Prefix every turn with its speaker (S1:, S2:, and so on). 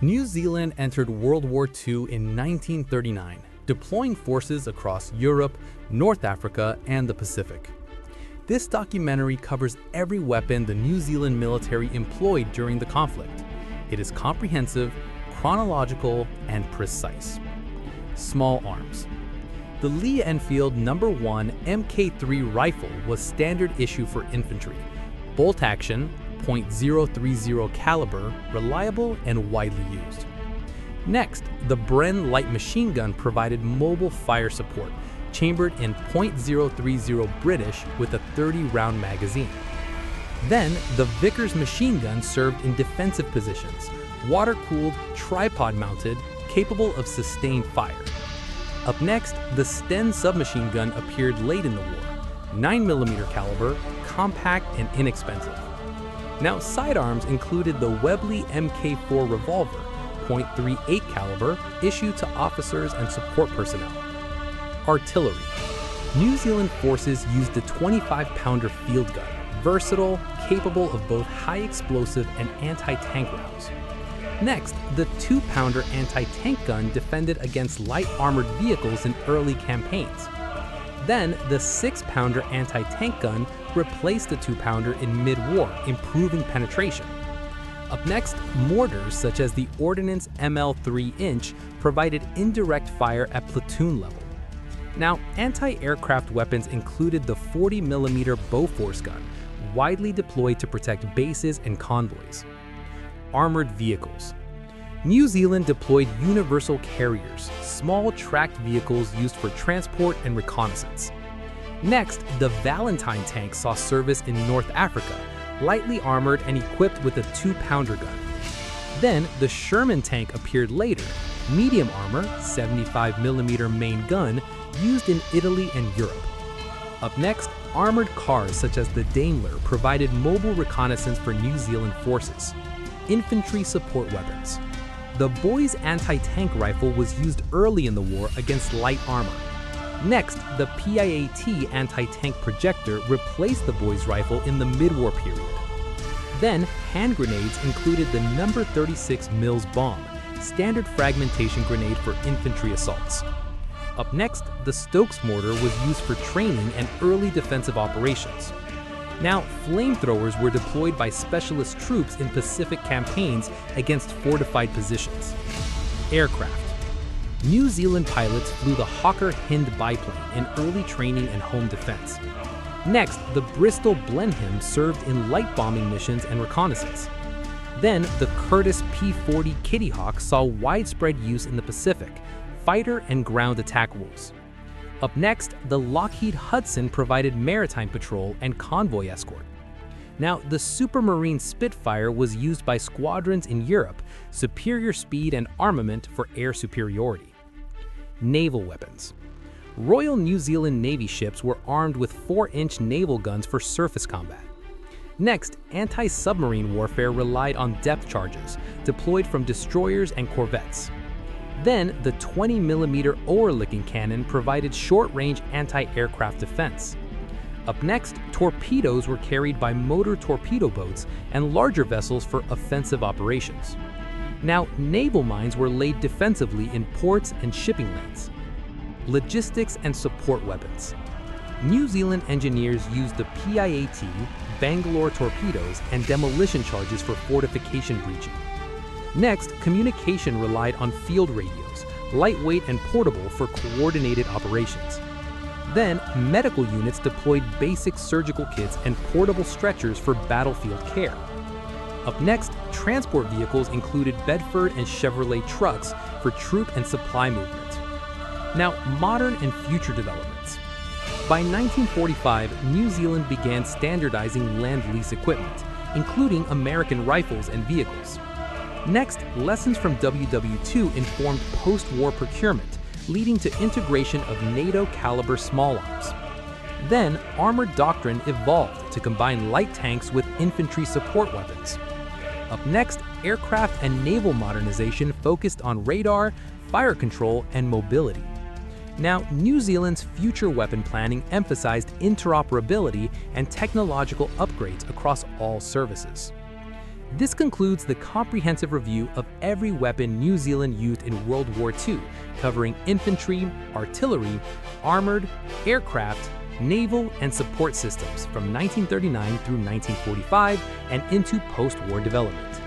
S1: New Zealand entered World War II in 1939, deploying forces across Europe, North Africa, and the Pacific. This documentary covers every weapon the New Zealand military employed during the conflict. It is comprehensive, chronological, and precise. Small arms. The Lee-Enfield No. 1 Mk3 rifle was standard issue for infantry, bolt action, .030 caliber, reliable and widely used. Next, the Bren light machine gun provided mobile fire support, chambered in .030 British with a 30-round magazine. Then, the Vickers machine gun served in defensive positions, water-cooled, tripod-mounted, capable of sustained fire. Up next, the Sten submachine gun appeared late in the war, 9mm caliber, compact and inexpensive. Now, sidearms included the Webley Mk4 revolver, .38 caliber, issued to officers and support personnel. Artillery. New Zealand forces used the 25-pounder field gun, versatile, capable of both high explosive and anti-tank rounds. Next, the 2-pounder anti-tank gun defended against light armored vehicles in early campaigns. Then, the 6-pounder anti-tank gun replaced the 2-pounder in mid-war, improving penetration. Up next, mortars such as the Ordnance ML 3-inch provided indirect fire at platoon level. Now, anti-aircraft weapons included the 40mm Bofors gun, widely deployed to protect bases and convoys. Armored vehicles. New Zealand deployed universal carriers, small tracked vehicles used for transport and reconnaissance. Next, the Valentine tank saw service in North Africa, lightly armored and equipped with a 2-pounder gun. Then, the Sherman tank appeared later, medium armor, 75mm main gun, used in Italy and Europe. Up next, armored cars such as the Daimler provided mobile reconnaissance for New Zealand forces. Infantry support weapons. The Boy's anti-tank rifle was used early in the war against light armor. Next, the PIAT anti-tank projector replaced the Boy's rifle in the mid-war period. Then, hand grenades included the No. 36 Mills bomb, standard fragmentation grenade for infantry assaults. Up next, the Stokes mortar was used for training and early defensive operations. Now, flamethrowers were deployed by specialist troops in Pacific campaigns against fortified positions. Aircraft. New Zealand pilots flew the Hawker Hind biplane in early training and home defense. Next, the Bristol Blenheim served in light bombing missions and reconnaissance. Then, the Curtiss P-40 Kittyhawk saw widespread use in the Pacific, fighter and ground attack roles. Up next, the Lockheed Hudson provided maritime patrol and convoy escort. Now, the Supermarine Spitfire was used by squadrons in Europe, superior speed and armament for air superiority. Naval weapons. Royal New Zealand Navy ships were armed with 4-inch naval guns for surface combat. Next, anti-submarine warfare relied on depth charges, deployed from destroyers and corvettes. Then, the 20mm Oerlikon cannon provided short-range anti-aircraft defense. Up next, torpedoes were carried by motor torpedo boats and larger vessels for offensive operations. Now, naval mines were laid defensively in ports and shipping lanes. Logistics and support weapons. New Zealand engineers used the PIAT, Bangalore torpedoes, and demolition charges for fortification breaching. Next, communication relied on field radios, lightweight and portable for coordinated operations. Then, medical units deployed basic surgical kits and portable stretchers for battlefield care. Up next, transport vehicles included Bedford and Chevrolet trucks for troop and supply movement. Now, modern and future developments. By 1945, New Zealand began standardizing land-lease equipment, including American rifles and vehicles. Next, lessons from WWII informed post-war procurement, leading to integration of NATO-caliber small arms. Then, armored doctrine evolved to combine light tanks with infantry support weapons. Up next, aircraft and naval modernization focused on radar, fire control, and mobility. Now, New Zealand's future weapon planning emphasized interoperability and technological upgrades across all services. This concludes the comprehensive review of every weapon New Zealand used in World War II, covering infantry, artillery, armored, aircraft, naval, and support systems from 1939 through 1945 and into post-war development.